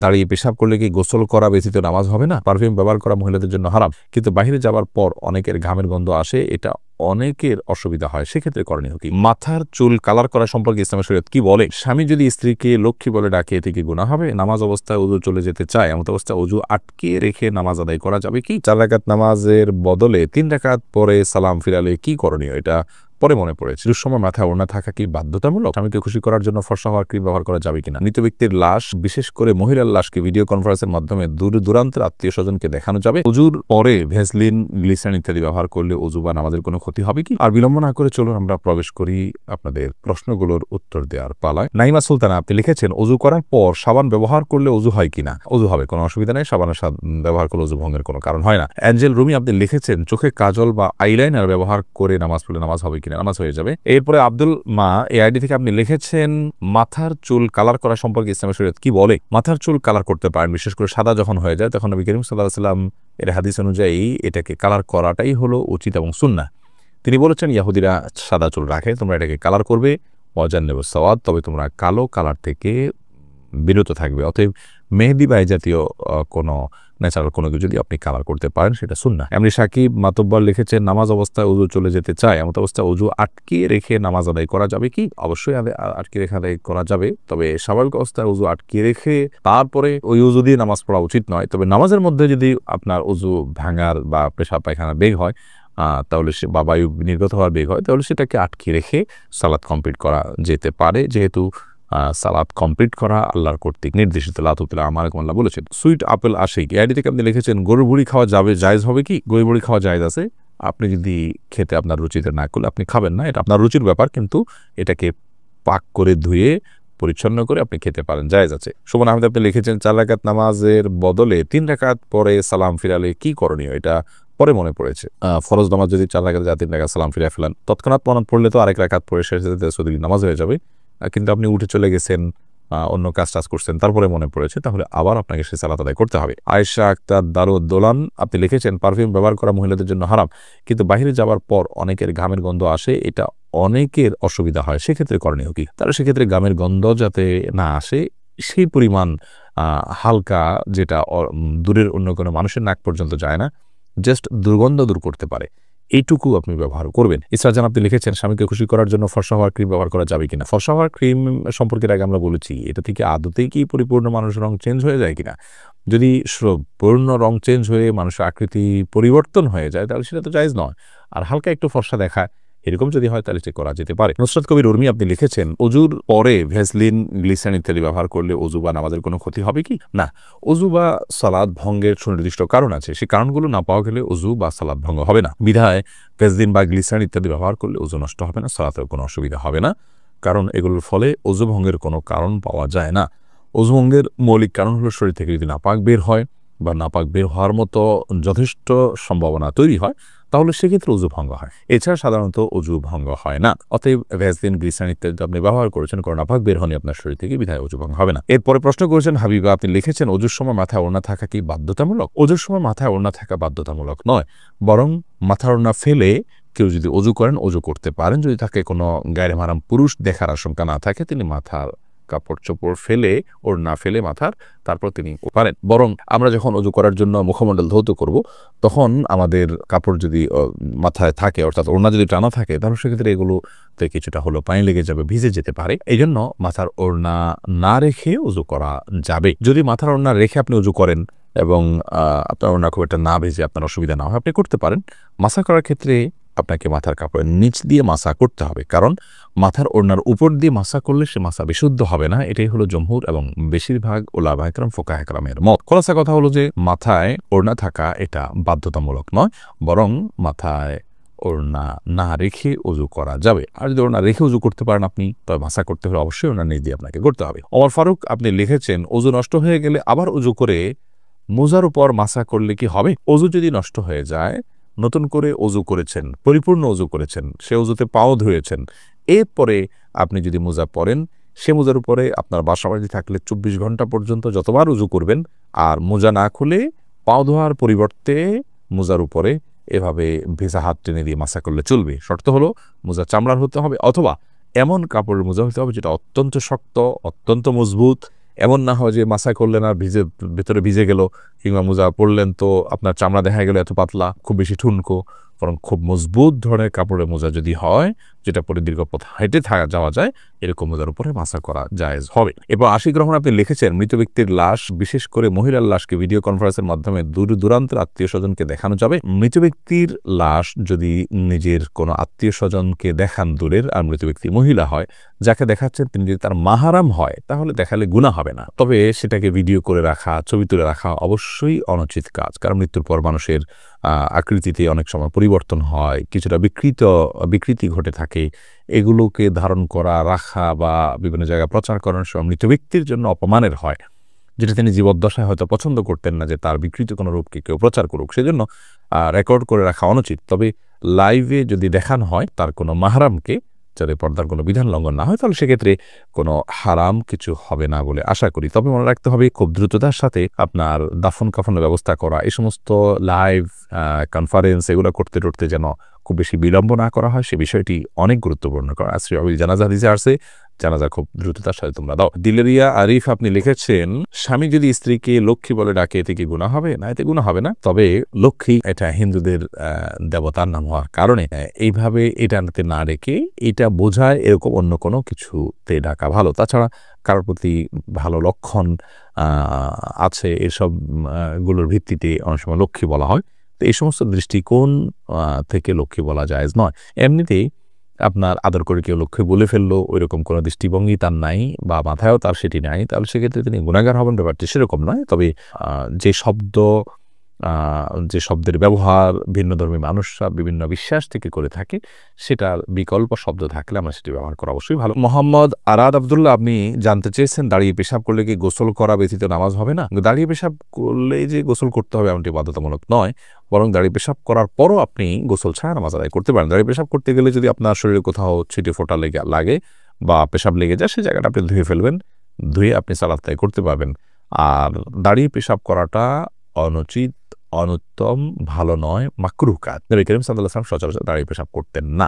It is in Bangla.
দাঁড়িয়ে পেশাব করলে কি গোসল করা ব্যতীত নামাজ হবে না? পারফিউম ব্যবহার করা মহিলাদের জন্য হারাম, কিন্তু বাহিরে যাবার পর অনেকের ঘামের গন্ধ আসে, এটা অনেকের অসুবিধা হয়, সেক্ষেত্রে করণীয় কি? মাথার চুল কালার করা সম্পর্কে ইসলামের শরীয়ত কি বলে? স্বামী যদি স্ত্রীকে লক্ষ্মী বলে ডাকে, এতে কি গুনাহ হবে? নামাজ অবস্থায় ওযু চলে যেতে চায়, এমন অবস্থায় ওযু আটকে রেখে নামাজ আদায় করা যাবে কি? 4 রাকাত নামাজের বদলে 3 রাকাত পরে সালাম ফিরালে কি করণীয়? এটা পরে মনে পড়েছে। সময় মাথায় ওড়না থাকা কি বাধ্যতামূলক? স্বামীকে খুশি করার জন্য ফর্সা হওয়ার ক্রিম ব্যবহার করা যাবে কিনা? মৃত ব্যক্তির লাশ, বিশেষ করে মহিলার লাশকে ভিডিও কনফারেন্সের মাধ্যমে দূর দূরান্তের আত্মীয় স্বজনকে দেখানো যাবে? ওযুর পরে ভেসলিন, গ্লিসারিন ইত্যাদি ব্যবহার করলে ওযু বা নামাজের কোনো ক্ষতি হবে কি? আর বিলম্ব না করে চলুন আমরা প্রবেশ করি আপনাদের প্রশ্নগুলোর উত্তর দেওয়ার পালায়। নাইমা সুলতানা আপনি লিখেছেন, ওযু করার পর সাবান ব্যবহার করলে ওযু হয় কিনা? ওযু হবে, কোনো অসুবিধা নেই। সাবানের ব্যবহার করলে ওযু ভঙ্গের কোনো কারণ হয় না। অ্যাঞ্জেল রুমি আপনি লিখেছেন, চোখে কাজল বা আইলাইনার ব্যবহার করে নামাজ পড়লে নামাজ হবে কিনা? নামাজ হয়ে যাবে। এরপরে আব্দুল মা এই আইডি থেকে আপনি লিখেছেন, মাথার চুল কালার করা সম্পর্কে ইসলামের শরীয়ত কি বলে? মাথার চুল কালার করতে পারেন, বিশেষ করে সাদা যখন হয়ে যায় তখন নবী করিম সাল্লাল্লাহু আলাইহি ওয়াসাল্লাম এর হাদিস অনুযায়ী এটাকে কালার করাটাই হলো উচিত এবং সুন্নাহ। তিনি বলেছেন, ইহুদিরা সাদা চুল রাখে, তোমরা এটাকে কালার করবে, ওয়াজান্নিবুস সাওয়াদ, তবে তোমরা কালো কালার থেকে বিরত থাকবে। অতএব মেহেদি বা এই জাতীয় কোনো ন্যাচারাল কোনো কিছু যদি আপনি কালার করতে পারেন সেটা সুন্নাহ। এমনি সাকিব মাতব্বর লিখেছেন, নামাজ অবস্থায় ওযু চলে যেতে চায়, এমন অবস্থায় ওযু আটকে রেখে নামাজ আদায় করা যাবে কি? অবশ্যই আটকে রেখে আদায় করা যাবে, তবে স্বাভাবিক অবস্থায় ওযু আটকে রেখে তারপরে ওই ওযু দিয়ে নামাজ পড়া উচিত নয়। তবে নামাজের মধ্যে যদি আপনার ওযু ভাঙার বা পেশাব পায়খানা বেগ হয়, তাহলে সে বা বায়ু নির্গত হওয়ার বেগ হয়, তাহলে সেটাকে আটকে রেখে সালাত কমপ্লিট করা যেতে পারে, যেহেতু সালাত কমপ্লিট করা আল্লাহর কর্তৃক নির্দেশিত। লাতুতিলা আমারকুম আল্লাহ বলেছেন। সুইট আপেল আশিক এই আইডি থেকে আপনি লিখেছেন, গরুর ভুঁড়ি খাওয়া যাবে, জায়েজ হবে কি? গরুর ভুঁড়ি খাওয়া জায়েজ আছে, আপনি যদি খেতে আপনার রুচিতে না করলে আপনি খাবেন না, এটা আপনার রুচির ব্যাপার, কিন্তু এটাকে পাক করে ধুয়ে পরিচ্ছন্ন করে আপনি খেতে পারেন, জায়েজ আছে। সুমন আহমেদ আপনি লিখেছেন, 4 রাকাত নামাজের বদলে 3 রাকাত পরে সালাম ফিরালে কি করণীয়? এটা পরে মনে পড়েছে। ফরজ নামাজ যদি 4 রাকাত 3 রাকাত সালাম ফিরে ফেলেন, তৎক্ষণাৎ মনে পড়লে তো আরেক রাকাত পরে শেষ নামাজ হয়ে যাবে, কিন্তু আপনি উঠে চলে গেছেন, অন্য কাজ করছেন, তারপরে মনে পড়েছে, তাহলে আবার আপনাকে সে সালাত আদায় করতে হবে। আয়েশা আক্তার দারুদ্দোলান আপনি লিখেছেন, পারফিউম ব্যবহার করা মহিলাদের জন্য হারাম, কিন্তু বাহিরে যাওয়ার পর অনেকের ঘামের গন্ধ আসে, এটা অনেকের অসুবিধা হয়, সেক্ষেত্রে করণীয় কি? তারা সেক্ষেত্রে ঘামের গন্ধ যাতে না আসে সেই পরিমাণ হালকা, যেটা দূরের অন্য কোনো মানুষের নাক পর্যন্ত যায় না, জাস্ট দুর্গন্ধ দূর করতে পারে, এইটুকু আপনি ব্যবহার করবেন। ইসরাজান আপনি লিখেছেন, স্বামীকে খুশি করার জন্য ফর্সা হওয়ার ক্রিম ব্যবহার করা যাবে কিনা? ফর্সা হওয়ার ক্রিম সম্পর্কে আগে আমরা বলেছি, এটা থেকে আদতেই কি পরিপূর্ণ মানুষের রং চেঞ্জ হয়ে যায় কিনা? যদি পূর্ণ রং চেঞ্জ হয়ে মানুষের আকৃতি পরিবর্তন হয়ে যায়, তাহলে সেটা তো জায়েজ নয়। আর হালকা একটু ফর্সা দেখায়, এরকম যদি হয় তাহলে সে করা যেতে পারে। নুসরাত কবির উর্মি আপনি লিখেছেন, ওযুর পরে ভেসলিন, গ্লিসারিন ইত্যাদি ব্যবহার করলে ওযু বা নামাজের কোনো ক্ষতি হবে কি? না, ওযু বা সালাত ভঙ্গের সুনির্দিষ্ট কারণ আছে, সেই কারণগুলো না পাওয়া গেলে ওযু বা সালাত ভঙ্গ হবে না। বিধায় ভেসলিন বা গ্লিসারিন ইত্যাদি ব্যবহার করলে ওযু নষ্ট হবে না, সালাতের কোনো অসুবিধা হবে না, কারণ এগুলোর ফলে ওযু ভঙ্গের কোনো কারণ পাওয়া যায় না। ওযু ভঙ্গের মৌলিক কারণ হলো শরীর থেকে যদি নাপাক বের হয় বা নাপাক বের হওয়ার মতো যথেষ্ট সম্ভাবনা তৈরি হয়, তাহলে সেক্ষেত্রে ওযু ভঙ্গ হয়। এছাড়া সাধারণত ওযু ভঙ্গ হয় না। অতএব ভ্যাসলিন, গ্লিসারিন ইত্যাদি আপনি ব্যবহার করেছেন, কারণ নাপাক বের হয়নি আপনার শরীর থেকে, বিধায় ওযু ভঙ্গ হবে না। এরপরে প্রশ্ন করেছেন হাবিবা, আপনি লিখেছেন, ওযুর সময় মাথায় ওড়না থাকা কি বাধ্যতামূলক? ওযুর সময় মাথায় ওড়না থাকা বাধ্যতামূলক নয়, বরং মাথার ওড়না ফেলে কেউ যদি ওযু করেন, ওযু করতে পারেন। যদি তাকে কোনো গায়রে মাহরাম পুরুষ দেখার আশঙ্কা না থাকে, তিনি মাথার কাপড় চোপড় ফেলে, ওড়না ফেলে মাথার, তারপর তিনি পারেন। বরং আমরা যখন ওযু করার জন্য মুখমণ্ডল ধৌত করব, তখন আমাদের কাপড় যদি মাথায় থাকে, অর্থাৎ ওড়না যদি টানা থাকে, তাহলে সেক্ষেত্রে এগুলোতে কিছুটা হলো পানি লেগে যাবে, ভিজে যেতে পারে। এই জন্য মাথার ওড়না না রেখে ওযু করা যাবে। যদি মাথার ওড়না রেখে আপনি ওযু করেন এবং আপনার ওড়না খুব একটা না ভেজে আপনার অসুবিধা না হয়, আপনি করতে পারেন। মাসা করার ক্ষেত্রে আপনাকে মাথার কাপড়ের নিচ দিয়ে মাসা করতে হবে, কারণ মাথার ওড়নার উপর দিয়ে মাসা করলে সে মাসা বিশুদ্ধ হবে না। এটাই হলো জমহুর এবং বেশিরভাগ উলামা ইকরাম, ফুকাহা ইকরামের মত। খোলাসা কথা হলো যে মাথায় ওড়না থাকা এটা বাধ্যতামূলক নয়, বরং মাথায় ওড়না না রেখে ওযু করা যাবে। আর যদি ওড়না রেখে ওযু করতে পারেন আপনি, তবে মাসা করতে হলে অবশ্যই ওড়না নিচ দিয়ে আপনাকে করতে হবে। ওমর ফারুক আপনি লিখেছেন, ওযু নষ্ট হয়ে গেলে আবার ওযু করে মোজার উপর মাসা করলে কি হবে? ওযু যদি নষ্ট হয়ে যায়, নতুন করে ওযু করেছেন, পরিপূর্ণ ওযু করেছেন, সে ওযুতে পাও ধুয়েছেন, এরপরে আপনি যদি মোজা পরেন, সে মোজার উপরে আপনার বাসাবাড়ি থাকলে 24 ঘন্টা পর্যন্ত যতবার ওযু করবেন, আর মোজা না খুলে পাও ধোয়ার পরিবর্তে মোজার উপরে এভাবে ভেজা হাত টেনে দিয়ে মাসা করলে চলবে। শর্ত হলো মোজা চামড়ার হতে হবে, অথবা এমন কাপড়ের মোজা হতে হবে যেটা অত্যন্ত শক্ত, অত্যন্ত মজবুত এমন না হয় যে মাসা করলেন আর ভেতরে ভিজে গেল, কিংবা মোজা পরলেন তো আপনার চামড়া দেখা গেল এত পাতলা, খুব বেশি ঠুনকো। বরং খুব মজবুত ধরনের কাপড়ের মোজা যদি হয়, যেটা পরে দীর্ঘ পথ হেঁটে যাওয়া যায়, এরকম মোজার উপরে মাসা করা জায়েজ হবে। এবং আশিক রহমান আপনি লিখেছেন, মৃত ব্যক্তির লাশ, বিশেষ করে মহিলার লাশকে ভিডিও কনফারেন্সের মাধ্যমে দূর দূরান্তের আত্মীয় স্বজনকে দেখানো যাবে? মৃত ব্যক্তির লাশ যদি নিজের কোনো আত্মীয় স্বজনকে দেখান দূরের, আর মৃত ব্যক্তি মহিলা হয়, যাকে দেখাচ্ছেন তিনি যদি তার মাহারাম হয়, তাহলে দেখালে গুনাহ হবে না। তবে সেটাকে ভিডিও করে রাখা, ছবি তুলে রাখা অবশ্যই অনুচিত কাজ। কারণ মৃত্যুর পর মানুষের আকৃতিতে অনেক সময় পরিবর্তন হয়, কিছুটা বিকৃতি ঘটে থাকে। এগুলোকে ধারণ করা, রাখা বা বিভিন্ন জায়গায় প্রচার করার সময় মৃত ব্যক্তির জন্য অপমানের হয়, যেটা তিনি জীবদ্দশায় হয়তো পছন্দ করতেন না যে তার বিকৃত কোনো রূপকে কেউ প্রচার করুক। সেজন্য রেকর্ড করে রাখা অনুচিত। তবে লাইভে যদি দেখানো হয় তার কোনো মাহরামকে, যাতে পর্দার কোনো বিধান লঙ্ঘন না হয়, তাহলে সেক্ষেত্রে কোনো হারাম কিছু হবে না বলে আশা করি। তবে মনে রাখতে হবে, খুব দ্রুততার সাথে আপনার দাফন কাফনের ব্যবস্থা করা, এই সমস্ত লাইভ কনফারেন্স এগুলো করতে যেন খুব বেশি বিলম্ব না করা হয়, সে বিষয়টি অনেক গুরুত্বপূর্ণ। কারণ জানাজা হাদিসে আসছে, জানাজা খুব দ্রুততার সাথে তোমরা দাও। দিলেরিয়া আরিফ আপনি লিখেছেন, স্বামী যদি স্ত্রীকে লক্ষ্মী বলে ডাকে, এতে কি গুনাহ হবে? না, এতে গুনাহ হবে না। তবে লক্ষ্মী এটা হিন্দুদের দেবতার নাম হওয়ার কারণে এইভাবে এটাতে না রেখে এটা বোঝায় এরকম অন্য কোনো কিছুতে ডাকা ভালো। তাছাড়া কারোর প্রতি ভালো লক্ষণ আছে, এসব গুলোর ভিত্তিতে অনেক সময় লক্ষ্মী বলা হয়। তো এই সমস্ত দৃষ্টিকোণ থেকে লক্ষ্মী বলা জায়েজ নয়। এমনিতেই আপনার আদর করে কেউ লক্ষ্মী বলে ফেললো, ওইরকম কোনো দৃষ্টিভঙ্গি তার নাই বা মাথায়ও তার সেটি নাই, তাহলে সেক্ষেত্রে তিনি গুনাহগার হবেন, ব্যাপারটি সেরকম নয়। তবে যে শব্দের ব্যবহার ভিন্নধর্মী মানুষরা বিভিন্ন বিশ্বাস থেকে করে থাকে, সেটার বিকল্প শব্দ থাকলে আমরা সেটি ব্যবহার করা অবশ্যই ভালো। মোহাম্মদ আরাদ আবদুল্লাহ আপনি জানতে চেয়েছেন, দাঁড়িয়ে পেশাব করলে কি গোসল করা ব্যতীত নামাজ হবে না? দাঁড়িয়ে পেশাব করলে যে গোসল করতে হবে এমনটি বাধ্যতামূলক নয়, বরং দাঁড়িয়ে পেশাব করার পরও আপনি গোসল ছাড়া নামাজ আদায় করতে পারেন। দাঁড়িয়ে পেশাব করতে গেলে যদি আপনার শরীরে কোথাও ছিটে ফোঁটা লাগে বা পেশাব লেগে যায়, সেই জায়গাটা আপনি ধুয়ে ফেলবেন, ধুয়ে আপনি সালাত আদায় করতে পারবেন। আর দাঁড়িয়ে পেশাব করাটা অনুচিত, অনুত্তম, ভালো নয়, মাকরুহ কাজ। নবী করিম সাল্লাল্লাহু আলাইহি ওয়াসাল্লাম সচরাচর দাঁড়িয়ে পেশাব করতেন না।